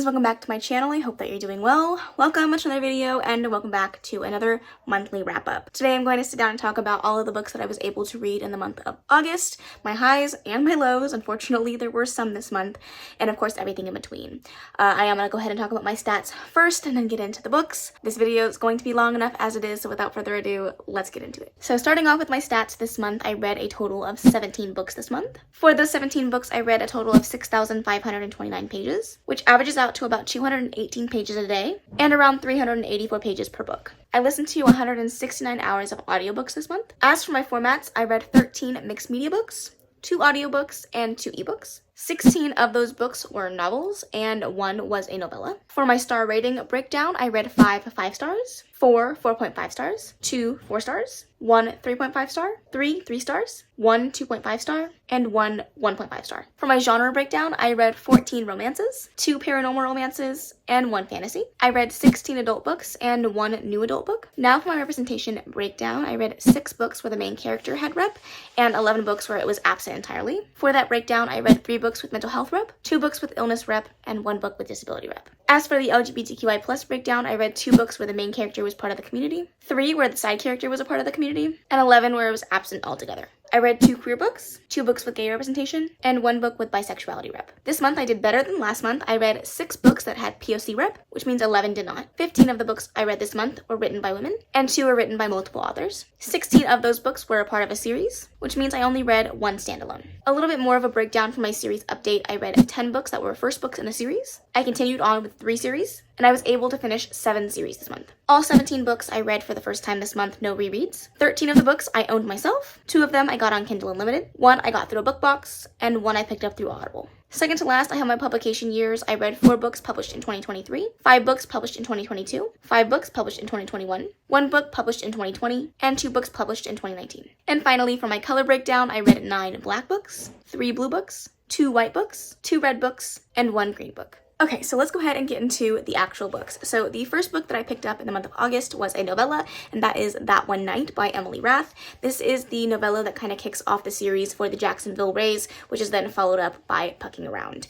friends, welcome back to my channel. I hope that you're doing well. Welcome to another video and welcome back to another monthly wrap up. Today I'm going to sit down and talk about all of the books that I was able to read in the month of August, my highs and my lows. Unfortunately, there were some this month, and of course everything in between. I am going to go ahead and talk about my stats first and then get into the books. This video is going to be long enough as it is, so without further ado, let's get into it. So starting off with my stats this month, I read a total of 17 books this month. For those 17 books, I read a total of 6,529 pages, which averages out to about 218 pages a day and around 384 pages per book. I listened to 169 hours of audiobooks this month. As for my formats, I read 13 mixed media books, 2 audiobooks, and 2 ebooks. 16 of those books were novels, and 1 was a novella. For my star rating breakdown, I read 5 5 stars, 4 4.5 stars, 2 4 stars, 1 3.5 star, 3 3 stars, 1 2.5 star, and 1 1.5 star. For my genre breakdown, I read 14 romances, 2 paranormal romances, and 1 fantasy. I read 16 adult books and 1 new adult book. Now for my representation breakdown, I read 6 books where the main character had rep and 11 books where it was absent entirely. For that breakdown, I read 3 books with mental health rep, 2 books with illness rep, and 1 book with disability rep. As for the LGBTQI plus breakdown, I read 2 books where the main character was part of the community, 3 where the side character was a part of the community, and 11 where it was absent altogether. I read 2 queer books, 2 books with gay representation, and 1 book with bisexuality rep. This month I did better than last month. I read 6 books that had POC rep, which means 11 did not. 15 of the books I read this month were written by women, and 2 were written by multiple authors. 16 of those books were a part of a series, which means I only read 1 standalone. A little bit more of a breakdown for my series update, I read 10 books that were first books in a series. I continued on with 3 series, and I was able to finish 7 series this month. All 17 books I read for the first time this month, no rereads. 13 of the books I owned myself. 2 of them I got on Kindle Unlimited. 1 I got through a book box, and 1 I picked up through Audible. Second to last, I have my publication years. I read 4 books published in 2023, 5 books published in 2022, 5 books published in 2021, 1 book published in 2020, and 2 books published in 2019. And finally, for my color breakdown, I read 9 black books, 3 blue books, 2 white books, 2 red books, and 1 green book. Okay, so let's go ahead and get into the actual books. So the first book that I picked up in the month of August was a novella, and that is That One Night by Emily Rath. This is the novella that kind of kicks off the series for the Jacksonville Rays, which is then followed up by Pucking Around.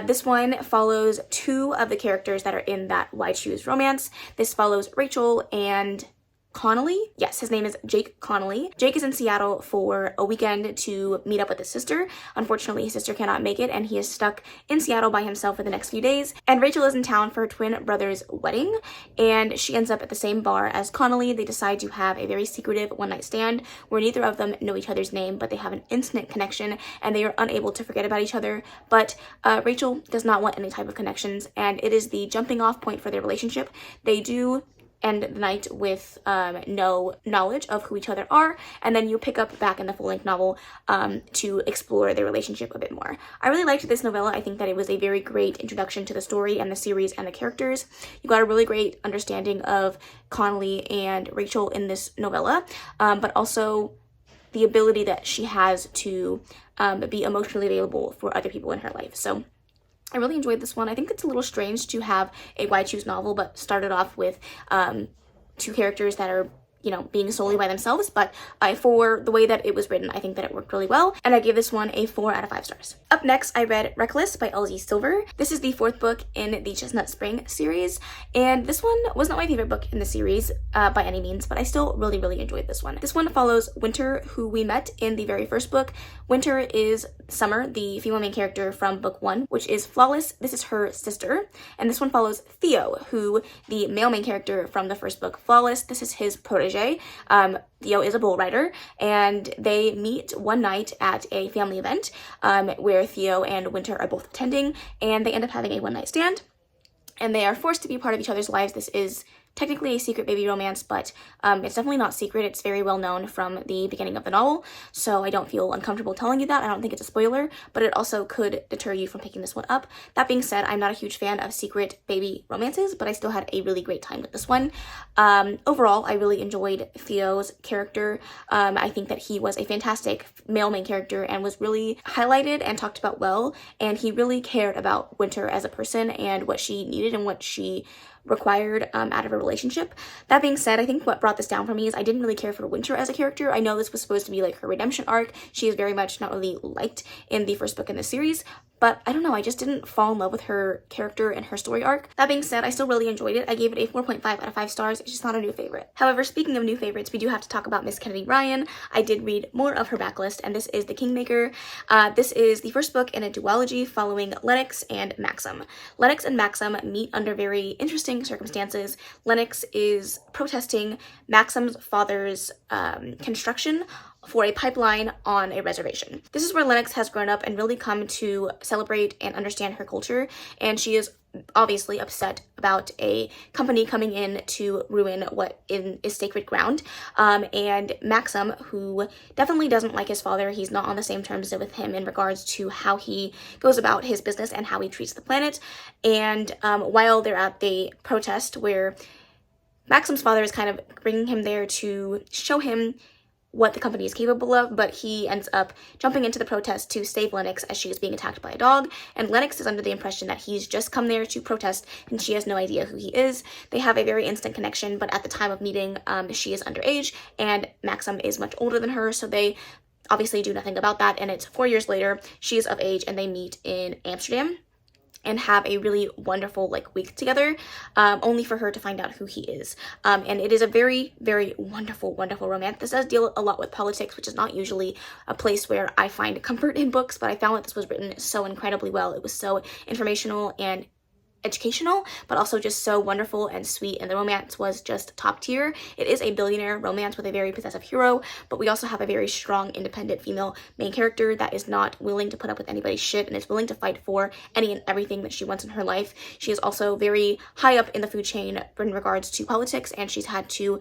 This one follows 2 of the characters that are in that Why Choose romance. This follows Rachel and Connolly? Yes, his name is Jake Connolly. Jake is in Seattle for a weekend to meet up with his sister. Unfortunately, his sister cannot make it, and he is stuck in Seattle by himself for the next few days. And Rachel is in town for her twin brother's wedding, and she ends up at the same bar as Connolly. They decide to have a very secretive one-night stand where neither of them know each other's name, but they have an instant connection, and they are unable to forget about each other. But Rachel does not want any type of connections, and it is the jumping off point for their relationship. They do end the night with no knowledge of who each other are, and then you pick up back in the full-length novel to explore their relationship a bit more. I really liked this novella. I think that it was a very great introduction to the story and the series and the characters. You got a really great understanding of Connolly and Rachel in this novella, but also the ability that she has to be emotionally available for other people in her life. So I really enjoyed this one. I think it's a little strange to have a Why Choose novel, but started off with 2 characters that are, you know, being solely by themselves, but for the way that it was written, I think that it worked really well, and I gave this one a 4 out of 5 stars. Up next, I read Reckless by LZ Silver. This is the 4th book in the Chestnut Spring series, and this one was not my favorite book in the series by any means, but I still really enjoyed this one. This one follows Winter, who we met in the very first book. Winter is Summer, the female main character from book 1, which is Flawless. This is her sister, and this one follows Theo, who the male main character from the first book, Flawless. This is his protege. Theo is a bull rider, and they meet one night at a family event where Theo and Winter are both attending, and they end up having a one-night stand, and they are forced to be part of each other's lives. This is technically a secret baby romance, but it's definitely not secret. It's very well known from the beginning of the novel, so I don't feel uncomfortable telling you that. I don't think it's a spoiler, but it also could deter you from picking this one up. That being said, I'm not a huge fan of secret baby romances, but I still had a really great time with this one. Overall, I really enjoyed Theo's character. I think that he was a fantastic male main character and was really highlighted and talked about well, and he really cared about Winter as a person and what she needed and what she required out of a relationship. That being said, I think what brought this down for me is I didn't really care for Winter as a character. I know this was supposed to be like her redemption arc. She is very much not really liked in the first book in the series, but I don't know, I just didn't fall in love with her character and her story arc. That being said, I still really enjoyed it. I gave it a 4.5 out of 5 stars. It's just not a new favorite. However, speaking of new favorites, we do have to talk about Miss Kennedy Ryan. I did read more of her backlist, and this is The Kingmaker. This is the first book in a duology following Lennox and Maxim. Lennox and Maxim meet under very interesting circumstances. Lennox is protesting Maxim's father's construction for a pipeline on a reservation. This is where Lennox has grown up and really come to celebrate and understand her culture, and she is obviously upset about a company coming in to ruin what is sacred ground. And Maxim, who definitely doesn't like his father, he's not on the same terms with him in regards to how he goes about his business and how he treats the planet. And while they're at the protest where Maxim's father is kind of bringing him there to show him what the company is capable of, but he ends up jumping into the protest to save Lennox as she is being attacked by a dog, and Lennox is under the impression that he's just come there to protest and she has no idea who he is. They have a very instant connection, but at the time of meeting, she is underage and Maxim is much older than her, so they obviously do nothing about that, and it's 4 years later, she is of age, and they meet in Amsterdam and have a really wonderful week together, only for her to find out who he is. And it is a very, very wonderful romance. This does deal a lot with politics, which is not usually a place where I find comfort in books, but I found that this was written so incredibly well. It was so informational and educational, but also just so wonderful and sweet, and the romance was just top tier. It is a billionaire romance with a very possessive hero, but we also have a very strong, independent female main character that is not willing to put up with anybody's shit and is willing to fight for any and everything that she wants in her life. She is also very high up in the food chain in regards to politics, and she's had to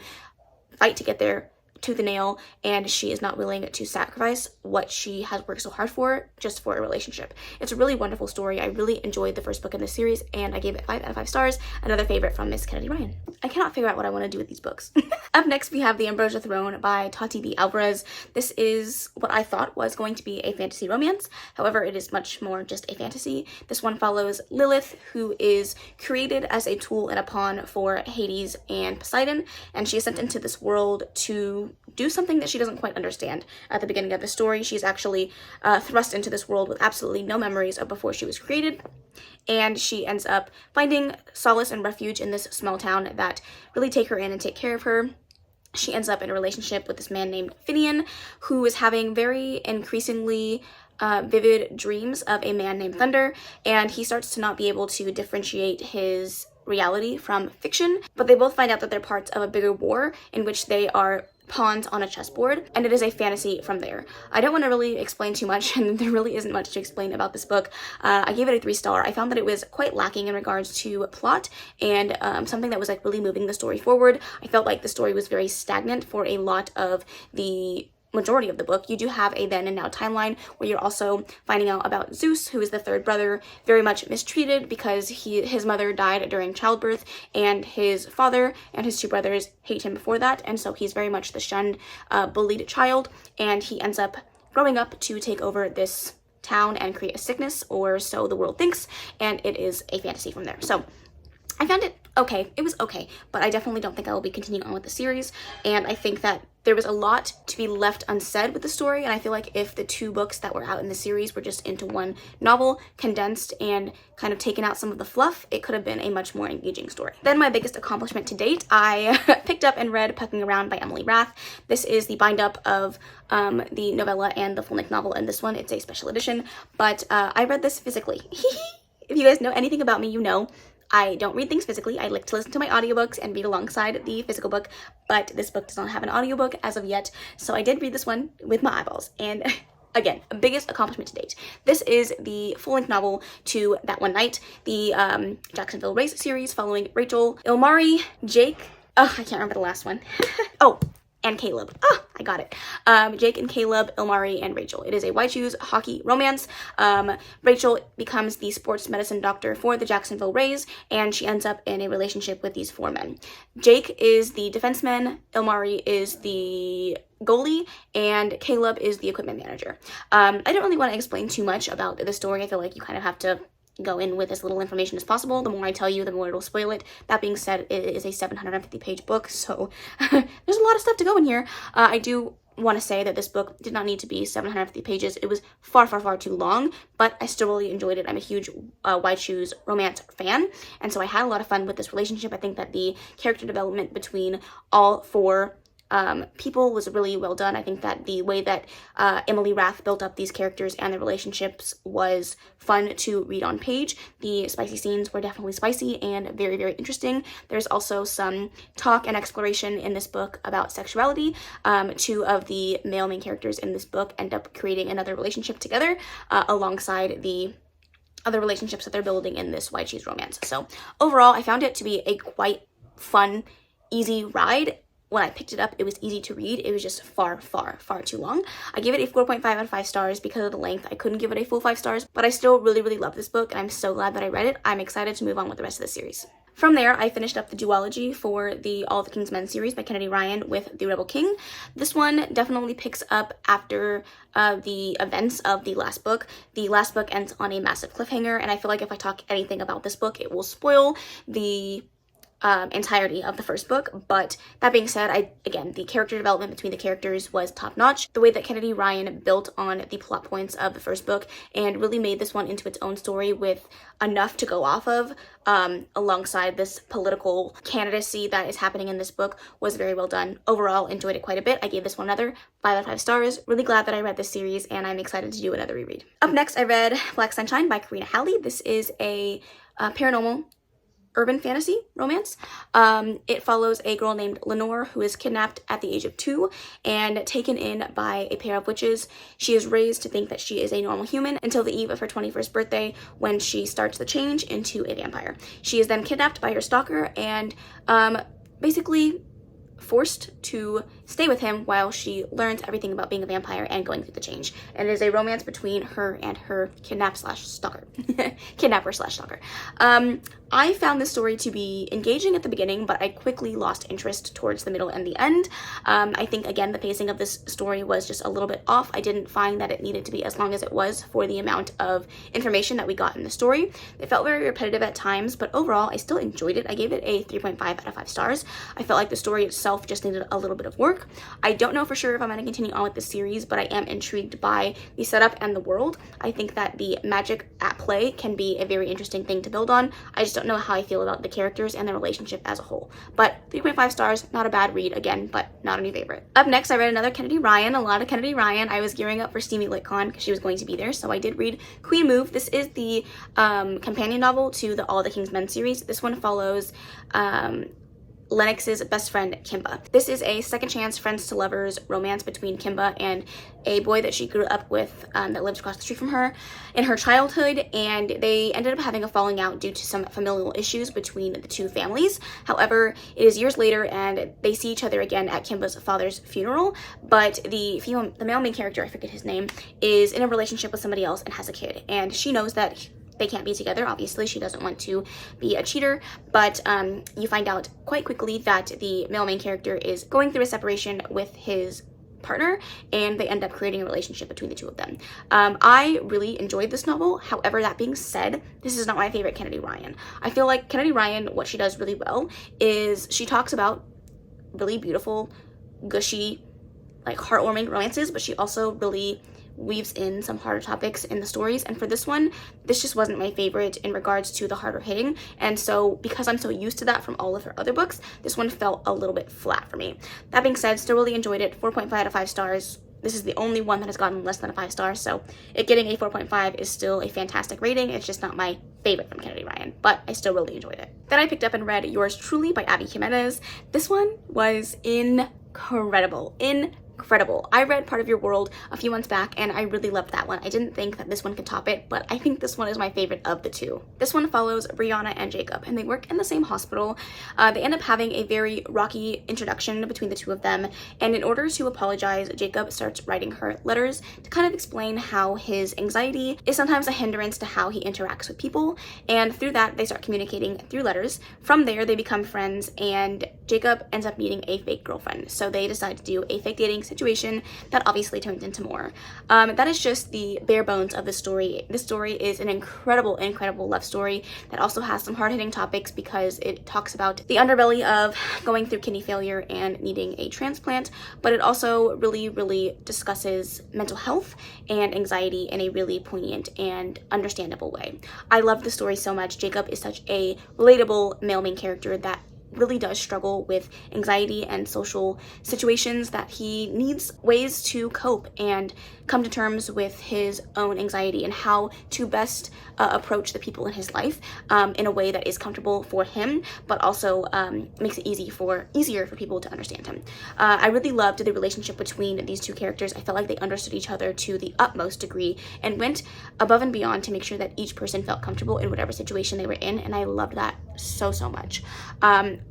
fight to get there to the nail, and she is not willing to sacrifice what she has worked so hard for just for a relationship. It's a really wonderful story. I really enjoyed the first book in this series, and I gave it 5 out of 5 stars. Another favorite from Miss Kennedy Ryan. I cannot figure out what I want to do with these books. Up next, we have The Ambrosia Throne by Tati B. Alvarez. This is what I thought was going to be a fantasy romance. However, it is much more just a fantasy. This one follows Lilith, who is created as a tool and a pawn for Hades and Poseidon, and she is sent into this world to do something that she doesn't quite understand. At the beginning of the story, she's actually thrust into this world with absolutely no memories of before she was created, and she ends up finding solace and refuge in this small town that really take her in and take care of her. She ends up in a relationship with this man named Finian, who is having very increasingly vivid dreams of a man named Thunder, and he starts to not be able to differentiate his reality from fiction, but they both find out that they're parts of a bigger war in which they are pawns on a chessboard, and it is a fantasy from there. I don't want to really explain too much, and there really isn't much to explain about this book. I gave it a 3-star. I found that it was quite lacking in regards to plot and something that was really moving the story forward. I felt like the story was very stagnant for a lot of the majority of the book. You do have a then and now timeline where you're also finding out about Zeus, who is the third brother, very much mistreated because his mother died during childbirth, and his father and his 2 brothers hate him before that, and so he's very much the shunned, bullied child, and he ends up growing up to take over this town and create a sickness, or so the world thinks, and it is a fantasy from there. So I found it okay. It was okay, but I definitely don't think I will be continuing on with the series, and I think that there was a lot to be left unsaid with the story, and I feel like if the 2 books that were out in the series were just into one novel, condensed and kind of taken out some of the fluff, it could have been a much more engaging story. Then my biggest accomplishment to date, I picked up and read Pucking Around by Emily Rath. This is the bind-up of the novella and the full-length novel, and this one, it's a special edition, but I read this physically. If you guys know anything about me, you know I don't read things physically. I like to listen to my audiobooks and read alongside the physical book, but this book does not have an audiobook as of yet, so I did read this one with my eyeballs, and again, biggest accomplishment to date. This is the full-length novel to That One Night, the Jacksonville Race series following Rachel, Ilmari, Jake, I can't remember the last one. Oh, and Caleb. I got it. Jake and Caleb, Ilmari, and Rachel. It is a white shoes hockey romance. Rachel becomes the sports medicine doctor for the Jacksonville Rays, and she ends up in a relationship with these 4 men. Jake is the defenseman, Ilmari is the goalie, and Caleb is the equipment manager. I don't really want to explain too much about the story. I feel like you kind of have to go in with as little information as possible. The more I tell you, the more it'll spoil it. That being said, it is a 750-page book, so there's a lot of stuff to go in here. I do want to say that this book did not need to be 750 pages. It was far, far, far too long, but I still really enjoyed it. I'm a huge Wide Shoes romance fan, and so I had a lot of fun with this relationship. I think that the character development between all four people was really well done. I think that the way that Emily Rath built up these characters and their relationships was fun to read on page. The spicy scenes were definitely spicy and very, very interesting. There's also some talk and exploration in this book about sexuality. Two of the male main characters in this book end up creating another relationship together alongside the other relationships that they're building in this Wide Shoes romance. So overall, I found it to be a quite fun, easy ride. When I picked it up, it was easy to read. It was just far, far, far too long. I gave it a 4.5 out of 5 stars because of the length. I couldn't give it a full 5 stars, but I still really, really love this book, and I'm so glad that I read it. I'm excited to move on with the rest of the series. From there, I finished up the duology for the All the King's Men series by Kennedy Ryan with The Rebel King. This one definitely picks up after the events of the last book. The last book ends on a massive cliffhanger, and I feel like if I talk anything about this book, it will spoil the entirety of the first book. But that being said, again, the character development between the characters was top-notch. The way that Kennedy Ryan built on the plot points of the first book and really made this one into its own story with enough to go off of alongside this political candidacy that is happening in this book was very well done. Overall, enjoyed it quite a bit. I gave this one another 5 out of 5 stars. Really glad that I read this series, and I'm excited to do another reread. Up next, I read Black Sunshine by Karina Halley. This is a paranormal urban fantasy romance. It follows a girl named Lenore who is kidnapped at the age of 2 and taken in by a pair of witches. She is raised to think that she is a normal human until the eve of her 21st birthday, when she starts the change into a vampire. She is then kidnapped by her stalker and basically forced to stay with him while she learns everything about being a vampire and going through the change. And it is a romance between her and her kidnapper/stalker. I found this story to be engaging at the beginning, but I quickly lost interest towards the middle and the end. I think, again, the pacing of this story was just a little bit off. I didn't find that it needed to be as long as it was for the amount of information that we got in the story. It felt very repetitive at times, but overall, I still enjoyed it. I gave it a 3.5 out of 5 stars. I felt like the story itself just needed a little bit of work. I don't know for sure if I'm going to continue on with this series, but I am intrigued by the setup and the world. I think that the magic at play can be a very interesting thing to build on. I just don't know how I feel about the characters and the relationship as a whole. But 3.5 stars, not a bad read, again, but not a new favorite. Up next, I read another Kennedy Ryan, a lot of Kennedy Ryan. I was gearing up for Steamy LitCon because she was going to be there, so I did read Queen Move. This is the companion novel to the All the King's Men series. This one follows Lennox's best friend, Kimba. This is a second chance friends to lovers romance between Kimba and a boy that she grew up with that lives across the street from her in her childhood, and they ended up having a falling out due to some familial issues between the two families. However, it is years later and they see each other again at Kimba's father's funeral, but the male main character, I forget his name, is in a relationship with somebody else and has a kid, and she knows that they can't be together. Obviously, she doesn't want to be a cheater, but you find out quite quickly that the male main character is going through a separation with his partner, and they end up creating a relationship between the two of them. I really enjoyed this novel. However, that being said, this is not my favorite Kennedy Ryan. I feel like Kennedy Ryan, what she does really well is she talks about really beautiful, gushy, like heartwarming romances, but she also really weaves in some harder topics in the stories, and for this one, this just wasn't my favorite in regards to the harder hitting, and so because I'm so used to that from all of her other books, this one felt a little bit flat for me. That being said, still really enjoyed it. 4.5 out of 5 stars. This is the only one that has gotten less than a 5 stars, so it getting a 4.5 is still a fantastic rating. It's just not my favorite from Kennedy Ryan, but I still really enjoyed it. Then I picked up and read Yours Truly by Abby Jimenez. This one was incredible. I read Part of Your World a few months back, and I really loved that one. I didn't think that this one could top it, but I think this one is my favorite of the two. This one follows Brianna and Jacob, and they work in the same hospital. They end up having a very rocky introduction between the two of them, and in order to apologize, Jacob starts writing her letters to kind of explain how his anxiety is sometimes a hindrance to how he interacts with people, and through that, they start communicating through letters. From there, they become friends, and Jacob ends up meeting a fake girlfriend. So they decide to do a fake dating situation that obviously turns into more. That is just the bare bones of the story. This story is an incredible, incredible love story that also has some hard-hitting topics because it talks about the underbelly of going through kidney failure and needing a transplant, but it also really, really discusses mental health and anxiety in a really poignant and understandable way. I love the story so much. Jacob is such a relatable male main character that really does struggle with anxiety and social situations, that he needs ways to cope and come to terms with his own anxiety and how to best approach the people in his life in a way that is comfortable for him, but also makes it easier for people to understand him. I really loved the relationship between these two characters. I felt like they understood each other to the utmost degree and went above and beyond to make sure that each person felt comfortable in whatever situation they were in, and I loved that so much.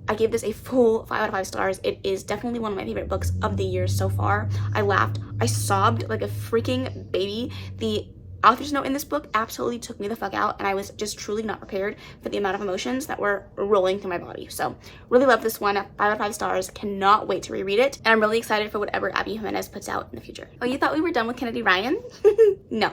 I gave this a full 5 out of 5 stars. It is definitely one of my favorite books of the year so far. I laughed, I sobbed like a freaking baby. The author's note in this book absolutely took me the fuck out, and I was just truly not prepared for the amount of emotions that were rolling through my body. So really love this one. 5 out of 5 stars. Cannot wait to reread it, and I'm really excited for whatever Abby Jimenez puts out in the future. Oh, you thought we were done with Kennedy Ryan? No.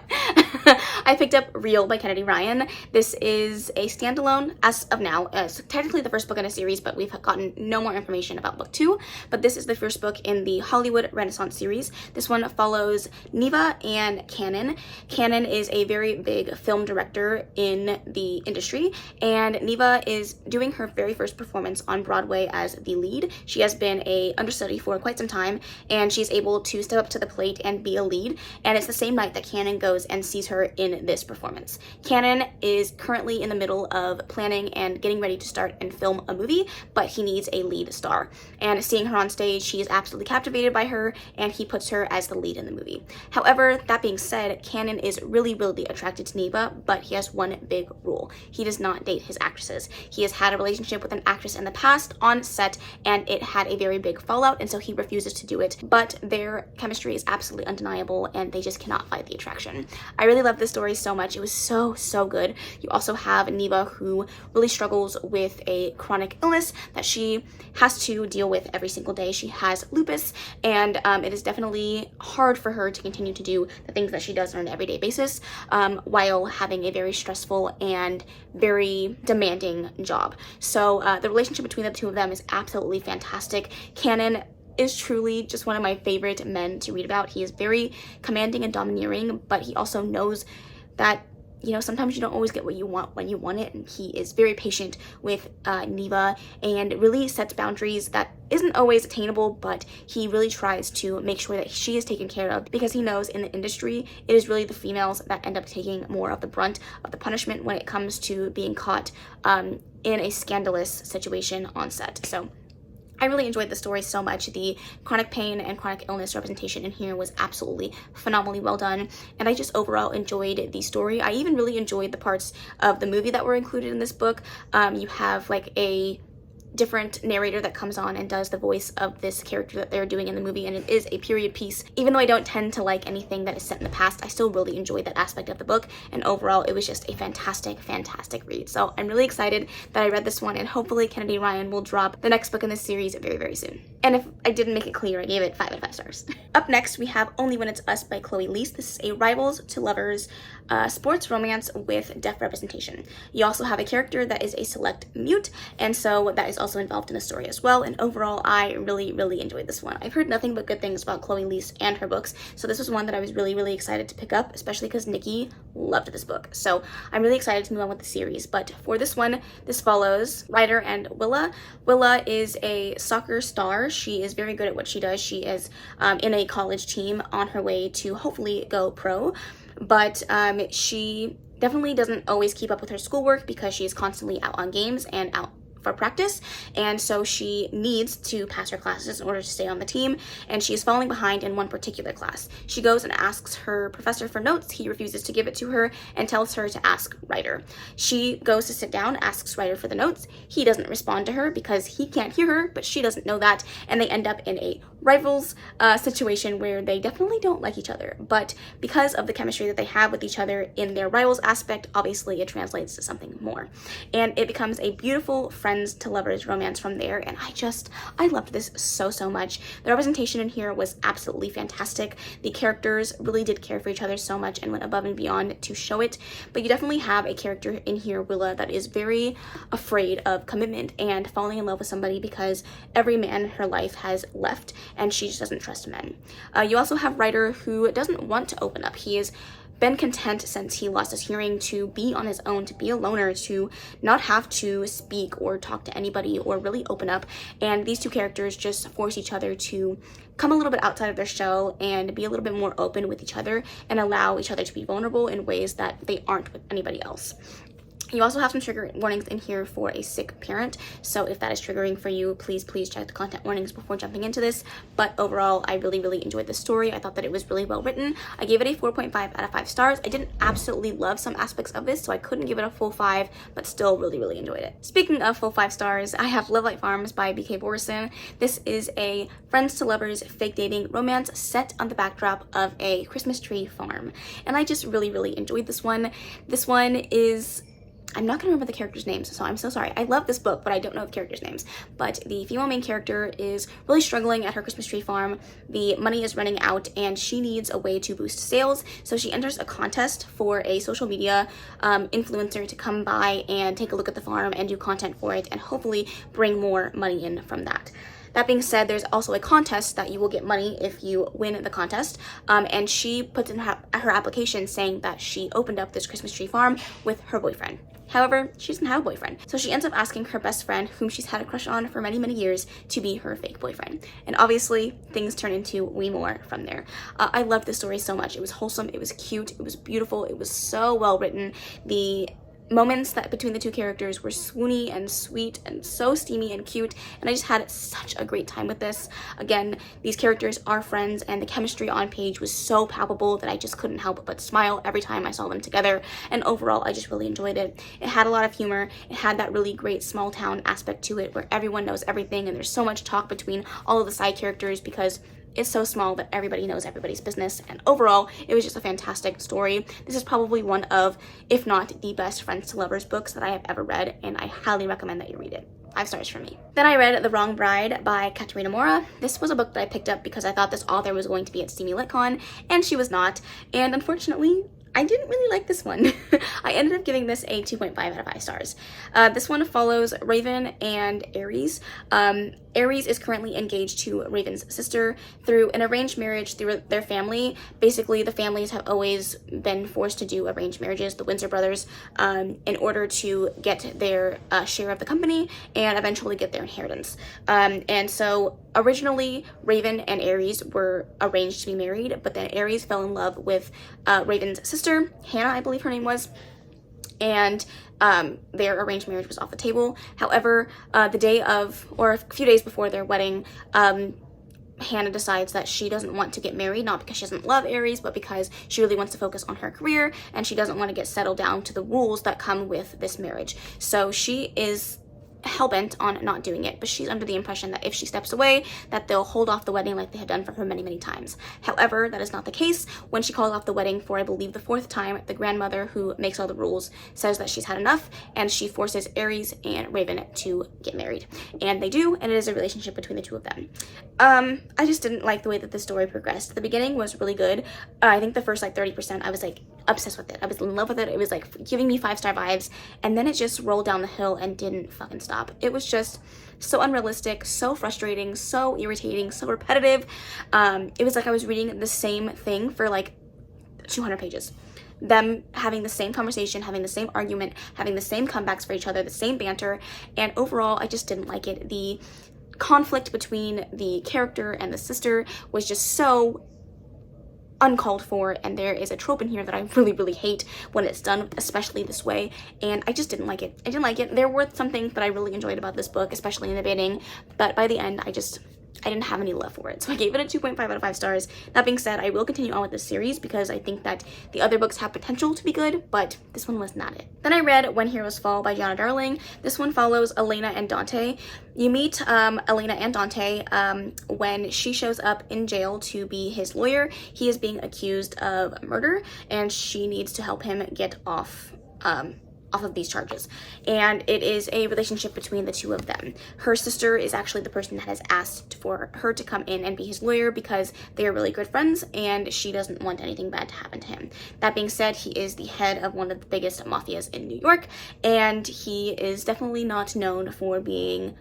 I picked up Real by Kennedy Ryan. This is a standalone as of now. It's technically the first book in a series, but we've gotten no more information about book 2. But this is the first book in the Hollywood Renaissance series. This one follows Neva and Cannon. Cannon is a very big film director in the industry, and Neva is doing her very first performance on Broadway as the lead. She has been a understudy for quite some time, and she's able to step up to the plate and be a lead, and it's the same night that Cannon goes and sees her in this performance. Cannon is currently in the middle of planning and getting ready to start and film a movie, but he needs a lead star, and seeing her on stage, she is absolutely captivated by her, and he puts her as the lead in the movie. However, that being said, Cannon is really attracted to Neva, but he has one big rule. He does not date his actresses. He has had a relationship with an actress in the past on set, and it had a very big fallout, and so he refuses to do it, but their chemistry is absolutely undeniable, and they just cannot fight the attraction. I really love this story so much. It was so good. You also have Neva, who really struggles with a chronic illness that she has to deal with every single day. She has lupus, and it is definitely hard for her to continue to do the things that she does on an everyday basis while having a very stressful and very demanding job. So the relationship between the two of them is absolutely fantastic. Cannon is truly just one of my favorite men to read about. He is very commanding and domineering, but he also knows that, you know, sometimes you don't always get what you want when you want it, and he is very patient with Neva and really sets boundaries that isn't always attainable, but he really tries to make sure that she is taken care of, because he knows in the industry it is really the females that end up taking more of the brunt of the punishment when it comes to being caught in a scandalous situation on set. So I really enjoyed the story so much. The chronic pain and chronic illness representation in here was absolutely phenomenally well done, and I just overall enjoyed the story. I even really enjoyed the parts of the movie that were included in this book. You have like a different narrator that comes on and does the voice of this character that they're doing in the movie, and it is a period piece. Even though I don't tend to like anything that is set in the past, I still really enjoyed that aspect of the book, and overall it was just a fantastic read. So I'm really excited that I read this one, and hopefully Kennedy Ryan will drop the next book in this series very soon. And if I didn't make it clear, I gave it 5 out of 5 stars. Up next, we have Only When It's Us by Chloe Leese. This is a rivals to lovers sports romance with deaf representation. You also have a character that is a select mute, and so that is also involved in the story as well. And overall, I really enjoyed this one. I've heard nothing but good things about Chloe Leese and her books, so this was one that I was really excited to pick up, especially because Nikki loved this book. So I'm really excited to move on with the series. But for this one, this follows Ryder and Willa. Willa is a soccer star. She is very good at what she does. She is in a college team on her way to hopefully go pro, but she definitely doesn't always keep up with her schoolwork because she is constantly out on games and out for practice, and so she needs to pass her classes in order to stay on the team, and she is falling behind in one particular class. She goes and asks her professor for notes. He refuses to give it to her and tells her to ask Ryder. She goes to sit down, asks Ryder for the notes. He doesn't respond to her because he can't hear her, but she doesn't know that, and they end up in a rivals situation where they definitely don't like each other, but because of the chemistry that they have with each other in their rivals aspect, obviously it translates to something more, and it becomes a beautiful friendship friends to lovers romance from there, and I loved this so much. The representation in here was absolutely fantastic. The characters really did care for each other so much and went above and beyond to show it, but you definitely have a character in here, Willa, that is very afraid of commitment and falling in love with somebody because every man in her life has left and she just doesn't trust men. You also have Ryder, who doesn't want to open up. He has been content since he lost his hearing to be on his own, to be a loner, to not have to speak or talk to anybody or really open up. And these two characters just force each other to come a little bit outside of their shell and be a little bit more open with each other and allow each other to be vulnerable in ways that they aren't with anybody else. You also have some trigger warnings in here for a sick parent, so if that is triggering for you, please check the content warnings before jumping into this. But overall, I really enjoyed this story. I thought that it was really well written. I gave it a 4.5 out of 5 stars. I didn't absolutely love some aspects of this, so I couldn't give it a full 5, but still really enjoyed it. Speaking of full 5 stars, I have Lovelight Farms by B.K. Borison. This is a friends to lovers fake dating romance set on the backdrop of a Christmas tree farm, and I just really enjoyed this one. This one is, I'm not gonna remember the characters' names, so I'm so sorry. I love this book, but I don't know the characters' names. But the female main character is really struggling at her Christmas tree farm. The money is running out and she needs a way to boost sales. So she enters a contest for a social media influencer to come by and take a look at the farm and do content for it and hopefully bring more money in from that. That being said, there's also a contest that you will get money if you win the contest, and she puts in her application saying that she opened up this Christmas tree farm with her boyfriend. However, she doesn't have a boyfriend, so she ends up asking her best friend, whom she's had a crush on for many years, to be her fake boyfriend. And obviously, things turn into way more from there. I loved this story so much. It was wholesome, it was cute, it was beautiful, it was so well written. The moments that between the two characters were swoony and sweet and so steamy and cute, and I just had such a great time with this. Again, these characters are friends and the chemistry on page was so palpable that I just couldn't help but smile every time I saw them together, and overall I just really enjoyed it. It had a lot of humor, it had that really great small town aspect to it where everyone knows everything and there's so much talk between all of the side characters because it's so small that everybody knows everybody's business, and overall it was just a fantastic story. This is probably one of, if not the best friends to lovers books that I have ever read, and I highly recommend that you read it. 5 stars for me. Then I read The Wrong Bride by Katerina Mora. This was a book that I picked up because I thought this author was going to be at Steamy LitCon, and she was not, and unfortunately I didn't really like this one. I ended up giving this a 2.5 out of 5 stars. This one follows Raven and Aries. Aries is currently engaged to Raven's sister through an arranged marriage through their family. Basically, the families have always been forced to do arranged marriages, the Windsor brothers, in order to get their share of the company and eventually get their inheritance. And so originally, Raven and Aries were arranged to be married, but then Aries fell in love with Raven's sister, Hannah, I believe her name was, and their arranged marriage was off the table. However, the day of, or a few days before their wedding, Hannah decides that she doesn't want to get married, not because she doesn't love Aries, but because she really wants to focus on her career and she doesn't want to get settled down to the rules that come with this marriage. So she is hell-bent on not doing it, but she's under the impression that if she steps away, that they'll hold off the wedding like they have done for her many times. However, that is not the case. When she calls off the wedding for, I believe, the 4th time, the grandmother who makes all the rules says that she's had enough, and she forces Aries and Raven to get married. And they do, and it is a relationship between the two of them. I just didn't like the way that the story progressed. The beginning was really good. I think the first like 30% I was like obsessed with it. I was in love with it. It was like giving me 5-star vibes, and then it just rolled down the hill and didn't fucking stop. It was just so unrealistic, so frustrating, so irritating, so repetitive. It was like I was reading the same thing for like 200 pages. Them having the same conversation, having the same argument, having the same comebacks for each other, the same banter, and overall I just didn't like it. The conflict between the character and the sister was just so uncalled for, and there is a trope in here that I really hate when it's done, especially this way, and I just didn't like it. I didn't like it. There were some things that I really enjoyed about this book, especially in the beginning, but by the end I didn't have any love for it, so I gave it a 2.5 out of 5 stars. That being said, I will continue on with this series because I think that the other books have potential to be good, but this one was not it. Then I read When Heroes Fall by Gianna Darling. This one follows Elena and Dante. You meet Elena and Dante when she shows up in jail to be his lawyer. He is being accused of murder, and she needs to help him get off off of these charges, and it is a relationship between the two of them. Her sister is actually the person that has asked for her to come in and be his lawyer because they are really good friends and she doesn't want anything bad to happen to him. That being said, he is the head of one of the biggest mafias in New York, and he is definitely not known for being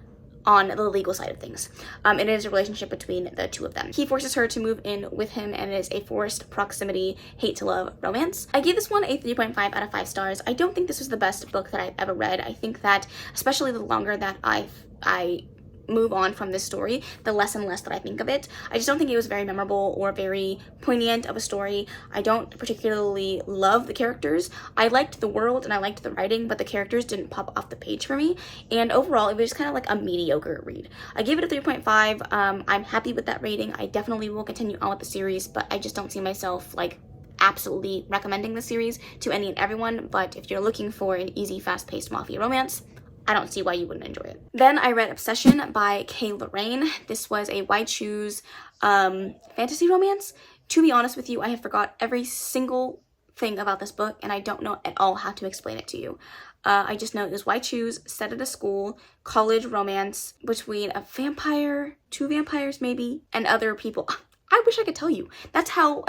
on the legal side of things. It is a relationship between the two of them. He forces her to move in with him, and it is a forced proximity, hate to love romance. I gave this one a 3.5 out of 5 stars. I don't think this was the best book that I've ever read. I think that, especially the longer that I move on from this story, the less and less that I think of it. I just don't think it was very memorable or very poignant of a story. I don't particularly love the characters. I liked the world and I liked the writing, but the characters didn't pop off the page for me. And overall, it was just kind of like a mediocre read. I gave it a 3.5. I'm happy with that rating. I definitely will continue on with the series, but I just don't see myself like absolutely recommending the series to any and everyone. But if you're looking for an easy, fast-paced mafia romance, I don't see why you wouldn't enjoy it. Then I read Obsession by Kaylanisimplyme. This was a Why Choose fantasy romance. To be honest with you, I have forgot every single thing about this book, and I don't know at all how to explain it to you. I just know it was Why Choose, set at a school, college romance between a vampire, 2 vampires maybe, and other people. I wish I could tell you. That's how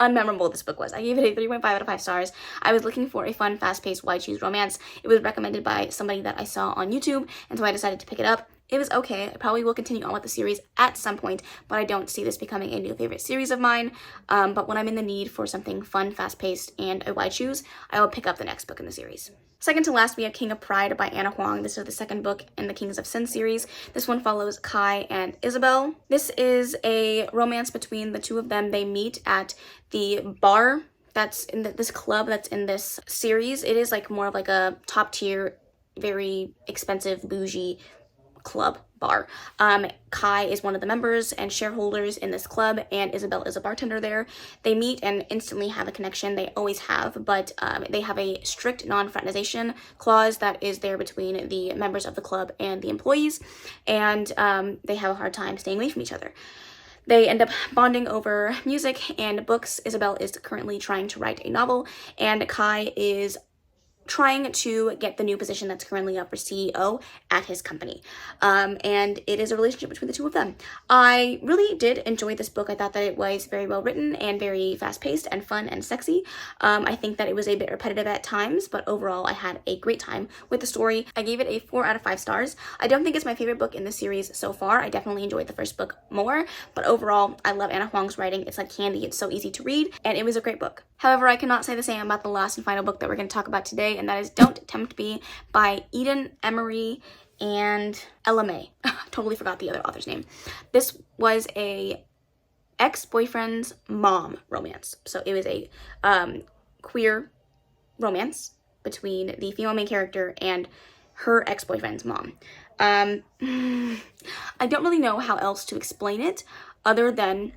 unmemorable this book was. I gave it a 3.5 out of 5 stars. I was looking for a fun, fast-paced Why Choose romance. It was recommended by somebody that I saw on YouTube, and so I decided to pick it up. It was okay. I probably will continue on with the series at some point, but I don't see this becoming a new favorite series of mine. But when I'm in the need for something fun, fast-paced, and a Why Choose, I will pick up the next book in the series. Second to last, we have King of Pride by Anna Huang. This is the second book in the Kings of Sin series. This one follows Kai and Isabel. This is a romance between the two of them. They meet at the bar that's in this club that's in this series. It is like more of like a top tier, very expensive, bougie club bar. Kai is one of the members and shareholders in this club, and Isabel is a bartender there. They meet and instantly have a connection. They always have, but they have a strict non-fraternization clause that is there between the members of the club and the employees, and they have a hard time staying away from each other. They end up bonding over music and books. Isabel is currently trying to write a novel, and Kai is trying to get the new position that's currently up for CEO at his company. And it is a relationship between the two of them. I really did enjoy this book. I thought that it was very well written and very fast-paced and fun and sexy. I think that it was a bit repetitive at times, but overall I had a great time with the story. I gave it a 4 out of 5 stars. I don't think it's my favorite book in the series so far. I definitely enjoyed the first book more, but overall I love Anna Huang's writing. It's like candy. It's so easy to read, and it was a great book. However, I cannot say the same about the last and final book that we're going to talk about today, and that is Don't Tempt Me by Eden Emery and Ella May. Totally forgot the other author's name. This was a ex-boyfriend's mom romance. So it was a queer romance between the female main character and her ex-boyfriend's mom. I don't really know how else to explain it other than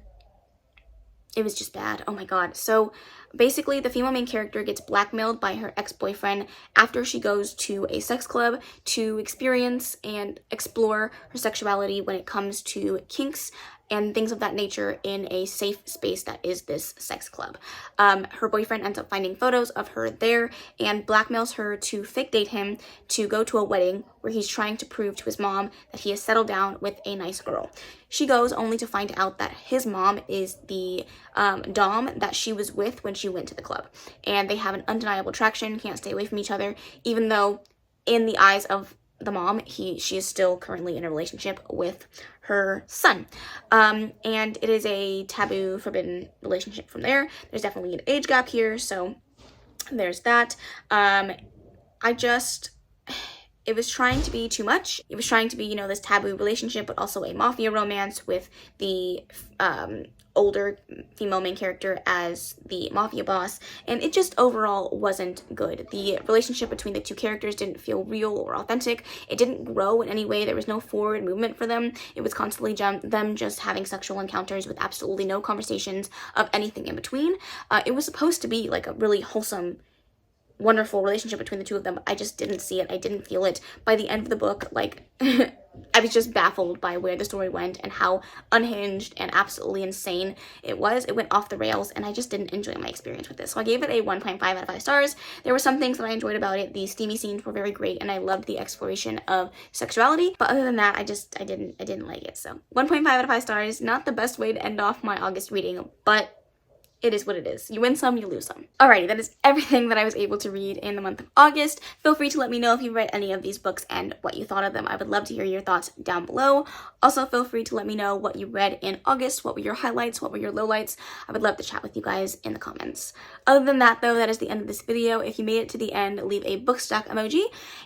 it was just bad. Oh my god. So basically the female main character gets blackmailed by her ex-boyfriend after she goes to a sex club to experience and explore her sexuality when it comes to kinks and things of that nature in a safe space that is this sex club. Her boyfriend ends up finding photos of her there and blackmails her to fake date him to go to a wedding where he's trying to prove to his mom that he has settled down with a nice girl. She goes only to find out that his mom is the dom that she was with when she went to the club. And they have an undeniable attraction, can't stay away from each other, even though in the eyes of the mom, she is still currently in a relationship with her son. And it is a taboo, forbidden relationship from there. There's definitely an age gap here, so there's that. It was trying to be too much. It was trying to be, this taboo relationship, but also a mafia romance with the older female main character as the mafia boss, and it just overall wasn't good. The relationship between the two characters didn't feel real or authentic. It didn't grow in any way. There was no forward movement for them. It was constantly them just having sexual encounters with absolutely no conversations of anything in between. It was supposed to be like a really wholesome wonderful relationship between the two of them. I just didn't see it. I didn't feel it. By the end of the book, like, I was just baffled by where the story went and how unhinged and absolutely insane it was. It went off the rails, and I just didn't enjoy my experience with this. So I gave it a 1.5 out of 5 stars. There were some things that I enjoyed about it. The steamy scenes were very great, and I loved the exploration of sexuality. But other than that, I didn't like it. So 1.5 out of 5 stars. Not the best way to end off my August reading, but it is what it is. You win some, you lose some. Alrighty, that is everything that I was able to read in the month of August. Feel free to let me know if you read any of these books and what you thought of them. I would love to hear your thoughts down below. Also, feel free to let me know what you read in August. What were your highlights? What were your lowlights? I would love to chat with you guys in the comments. Other than that, though, that is the end of this video. If you made it to the end, leave a book stack emoji,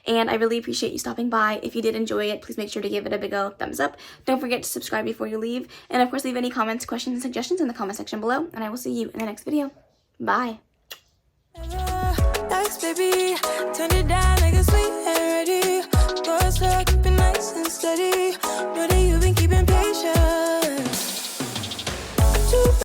and I really appreciate you stopping by. If you did enjoy it, please make sure to give it a big old thumbs up. Don't forget to subscribe before you leave, and of course, leave any comments, questions, and suggestions in the comment section below, and I will see you in the next video. Bye. Baby, turn it down like a sweet